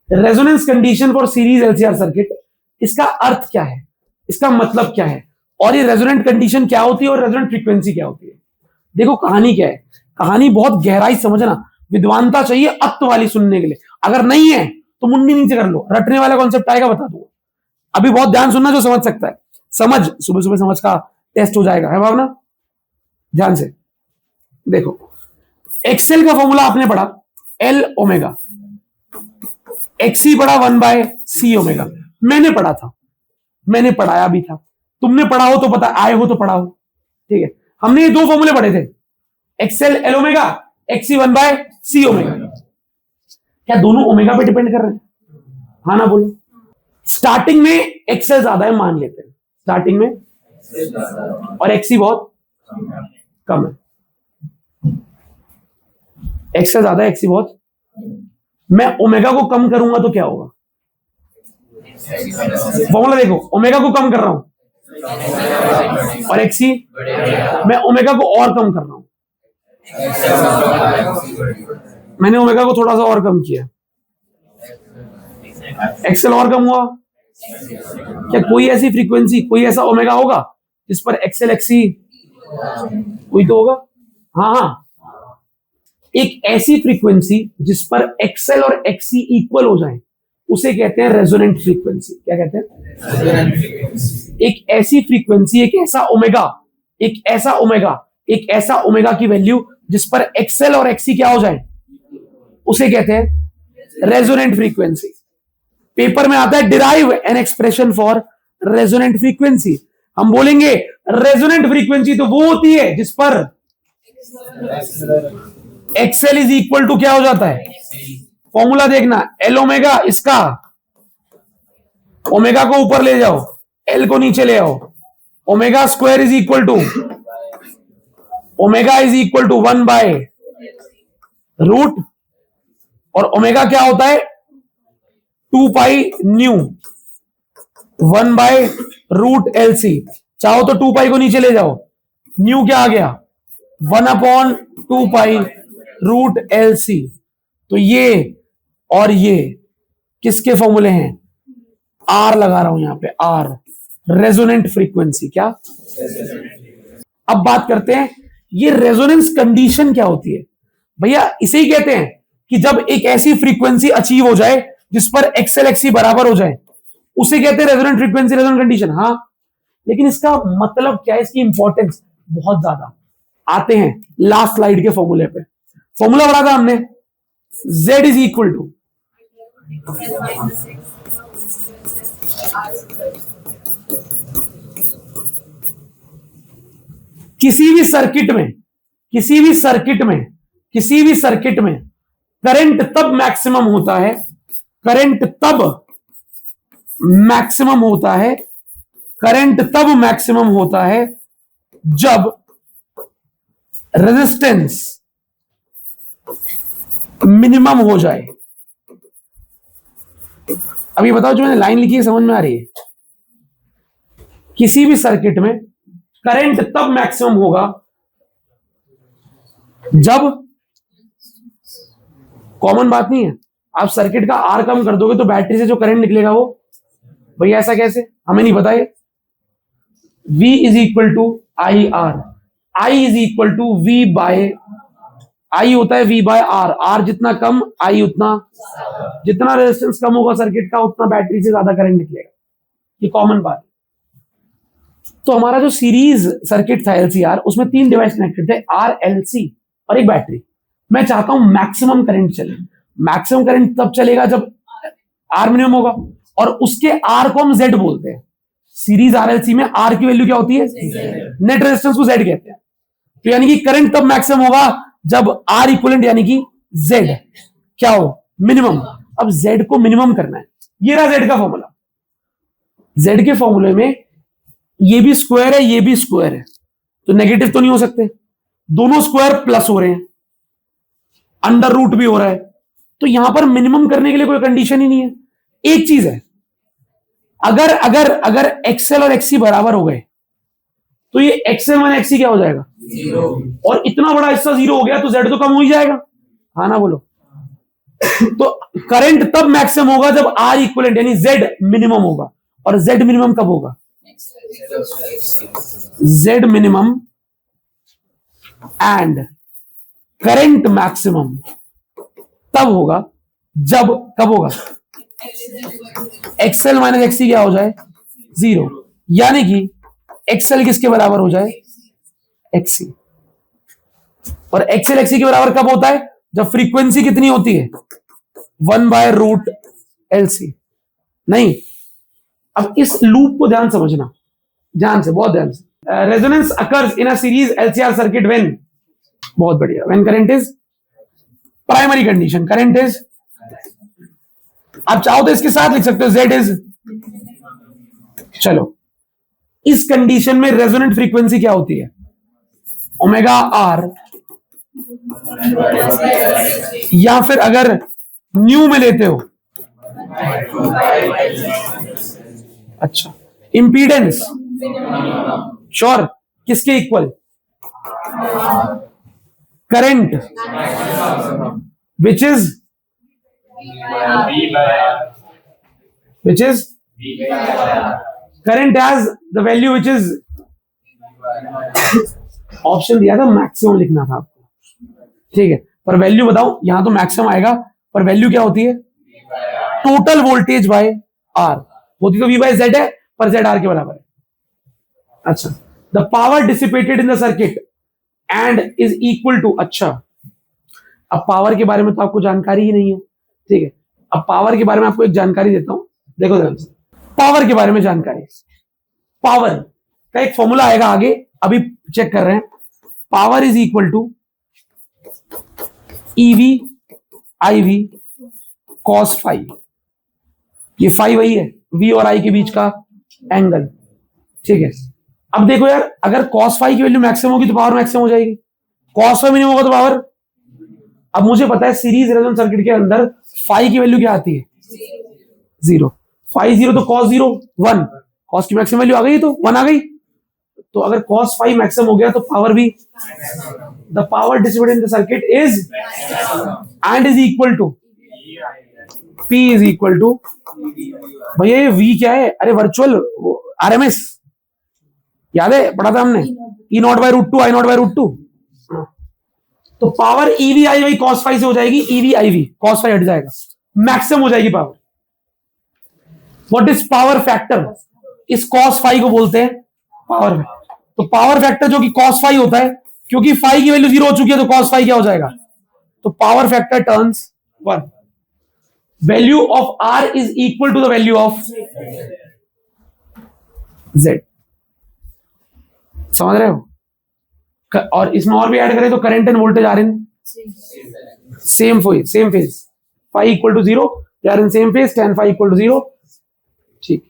Resonance condition for series LCR circuit, इसका अर्थ क्या है, इसका मतलब क्या है, और ये रेजोनेंट कंडीशन क्या होती है और रेजोनेंट फ्रीक्वेंसी क्या होती है। देखो कहानी क्या है, कहानी बहुत गहराई समझना, विद्वानता चाहिए अत्व वाली सुनने के लिए। अगर नहीं है तो मुंडी नीचे कर लो, रटने वाला कॉन्सेप्ट आएगा बता दूंगा। अभी बहुत ध्यान सुनना जो समझ सकता है, समझ सुबह सुबह समझ का टेस्ट हो जाएगा, है भावना। ध्यान से देखो, एक्सेल का फॉर्मूला आपने पढ़ा एल ओमेगा, एक्सी पढ़ा 1/c ओमेगा, मैंने पढ़ा था, मैंने पढ़ाया भी था, तुमने पढ़ा हो तो पता, आए हो तो पढ़ा हो, ठीक है। हमने ये दो फॉर्मूले पढ़े थे, XL L omega, XC 1/c omega. क्या दोनों ओमेगा पे डिपेंड कर रहे हैं? हाँ ना बोलो। स्टार्टिंग में एक्सेल ज्यादा है मान लेते हैं, स्टार्टिंग में, और एक्सी बहुत कम है। एक्सेल ज्यादा है, एक्सी बहुत। मैं ओमेगा को कम करूंगा तो क्या होगा? फॉर्मूला देखो, ओमेगा को कम कर रहा हूं और एक्सी, मैं ओमेगा को और कम कर रहा हूं, मैंने ओमेगा को थोड़ा सा और कम किया, एक्सेल और कम हुआ। क्या कोई ऐसी फ्रीक्वेंसी, कोई ऐसा ओमेगा होगा जिस पर एक्सेल एक्सी, कोई तो होगा। हाँ हाँ, एक ऐसी फ्रीक्वेंसी जिस पर एक्सेल और एक्सी इक्वल हो जाए उसे कहते हैं रेजोनेंट फ्रीक्वेंसी। क्या कहते हैं? एक ऐसी फ्रीक्वेंसी, एक ऐसा ओमेगा, एक ऐसा ओमेगा, एक ऐसा ओमेगा की वैल्यू जिस पर एक्सेल और एक्सी क्या हो जाए उसे कहते हैं रेजोनेंट फ्रीक्वेंसी। पेपर में आता है derive an expression for resonant frequency. हम बोलेंगे रेजोनेंट फ्रीक्वेंसी तो वो होती है जिस पर एक्सेल इज इक्वल टू क्या हो जाता है, फॉर्मूला देखना, एल ओमेगा, इसका ओमेगा को ऊपर ले जाओ, एल को नीचे ले आओ, omega square is equal to, omega is equal to 1/रूट, और ओमेगा क्या होता है 2 पाई न्यू, 1/रूट LC। चाहो तो 2 पाई को नीचे ले जाओ, न्यू क्या आ गया 1/2 पाई रूट LC। तो ये और ये किसके फॉर्मूले हैं? आर लगा रहा हूं यहां पे, आर, रेजोनेंट फ्रीक्वेंसी। क्या? अब बात करते हैं ये रेजोनेंस कंडीशन क्या होती है। भैया इसे ही कहते हैं कि जब एक ऐसी फ्रीक्वेंसी अचीव हो जाए जिस पर एक्सेल एक्सी बराबर हो जाए उसे कहते हैं रेजोनेंट फ्रीक्वेंसी, रेजोनेंट कंडीशन। हाँ, लेकिन इसका मतलब क्या है, इसकी इंपॉर्टेंस बहुत ज्यादा। आते हैं लास्ट स्लाइड के फॉर्मूले पे। फॉर्मूला पढ़ा था हमने, Z इज इक्वल टू, किसी भी सर्किट में, किसी भी सर्किट में, किसी भी सर्किट में करंट तब मैक्सिमम होता है, करंट तब मैक्सिमम होता है, करंट तब मैक्सिमम होता है जब रेजिस्टेंस मिनिमम हो जाए। अभी बताओ जो मैंने लाइन लिखी है समझ में आ रही है? किसी भी सर्किट में करंट तब मैक्सिमम होगा जब, कॉमन बात नहीं है, आप सर्किट का आर कम कर दोगे तो बैटरी से जो करंट निकलेगा वो, भैया ऐसा कैसे, हमें नहीं पता है। V is equal to I R, I is equal to V by, I होता है V बाय आर, आर जितना कम आई उतना, जितना रेजिस्टेंस कम होगा सर्किट का उतना बैटरी से ज्यादा करंट निकलेगा, ये कॉमन बात है। तो हमारा जो सीरीज सर्किट था LCR, उसमें 3 डिवाइस कनेक्टेड थे, RLC और एक बैटरी। मैं चाहता हूं मैक्सिमम करंट चले, मैक्सिमम करंट तब चलेगा जब R मिनिमम होगा, और उसके R को हम Z बोलते हैं। सीरीज RLC में R की वैल्यू क्या होती है, नेट रेजिस्टेंस को Z कहते हैं। तो यानी कि करंट तब मैक्सिमम होगा जब R इक्विवेलेंट यानी कि Z क्या हो, मिनिमम। अब Z को मिनिमम करना है, ये रहा Z का फॉर्मूला। Z के फॉर्मूले में ये भी स्क्वायर है, ये भी स्क्वायर है, तो नेगेटिव तो नहीं हो सकते, दोनों स्क्वायर प्लस हो रहे हैं, अंडर रूट भी हो रहा है, तो यहां पर मिनिमम करने के लिए कोई कंडीशन ही नहीं है। एक चीज है, अगर अगर अगर एक्सेल और एक्सी बराबर हो गए तो ये XL माइनस XC क्या हो जाएगा? 0। और इतना बड़ा हिस्सा 0 हो गया तो Z तो कम हो ही जाएगा। हाँ ना बोलो। तो करंट तब मैक्सिमम होगा जब R इक्विवेलेंट यानी Z मिनिमम होगा। और Z मिनिमम कब होगा? Z minimum and current maximum तब होगा जब कब होगा? XL माइनस XC क्या हो जाए? 0। यानी कि XL किसके बराबर हो जाए? XC। और XL XC के बराबर कब होता है? जब फ्रीक्वेंसी कितनी होती है? 1/√LC। नहीं, अब इस लूप को ध्यान समझना, ध्यान से, बहुत ध्यान से। Resonance occurs in a series LCR circuit when, बहुत बढ़िया, when current is primary condition, current is, आप चाहो तो इसके साथ लिख सकते हो Z इज, चलो इस कंडीशन में रेजोनेंट फ्रीक्वेंसी क्या होती है? ओमेगा R, या फिर अगर न्यू में लेते हो, अच्छा, इंपीडेंस, श्योर, किसके equal? Current which is current as the value which is, option दिया था मैक्सिमम लिखना था आपको, ठीक है, पर वैल्यू बताओ, यहां तो मैक्सिमम आएगा पर वैल्यू क्या होती है? टोटल वोल्टेज बाय आर होती तो V बाय Z है, पर Z R के बराबर है। अच्छा, the power dissipated in the circuit and is equal to, अच्छा, अब पावर के बारे में तो आपको जानकारी ही नहीं है, ठीक है, अब पावर के बारे में आपको एक जानकारी देता हूं, देखो ध्यान से, पावर के बारे में जानकारी, पावर का एक फॉर्मूला आएगा आगे, अभी चेक कर रहे हैं। Power is equal to EV IV cos phi, ये फाई वही है V और I के बीच का एंगल, ठीक है। अब देखो यार, अगर cos फाई की वैल्यू मैक्सिमम होगी तो पावर मैक्सिमम हो जाएगी, cos फाई मिनिमम होगा तो पावर, अब मुझे पता है सीरीज रेजोनेंस सर्किट के अंदर फाई की वैल्यू क्या आती है? 0। फाई 0 तो cos 0 1, cos की मैक्सिमम वैल्यू आ गई, तो 1 आ गई, तो अगर cos फाई मैक्सिमम हो गया तो पावर भी, the power dissipated in the circuit is and is equal to P is equal to, भैया ये V क्या है? अरे वर्चुअल RMS, याद है, पढ़ा था हमने, E0/√2 I0/√2। तो power EV I by cos phi से हो जाएगी EV IV, cos फाई हट जाएगा, मैक्सिमम हो जाएगी power. What is power factor? इस cos फाई को बोलते हैं पावर। तो पावर फैक्टर जो कि cos फाई होता है, क्योंकि फाई की वैल्यू 0 हो चुकी है तो cos फाई क्या हो जाएगा? तो power factor turns 1। Value of R is equal to the value of Z, समझ रहे हो? और इसमें और भी ऐड करें तो current and voltage are in same phase, phi equal to 0, they are in same phase, tan phi equal to 0, ठीक।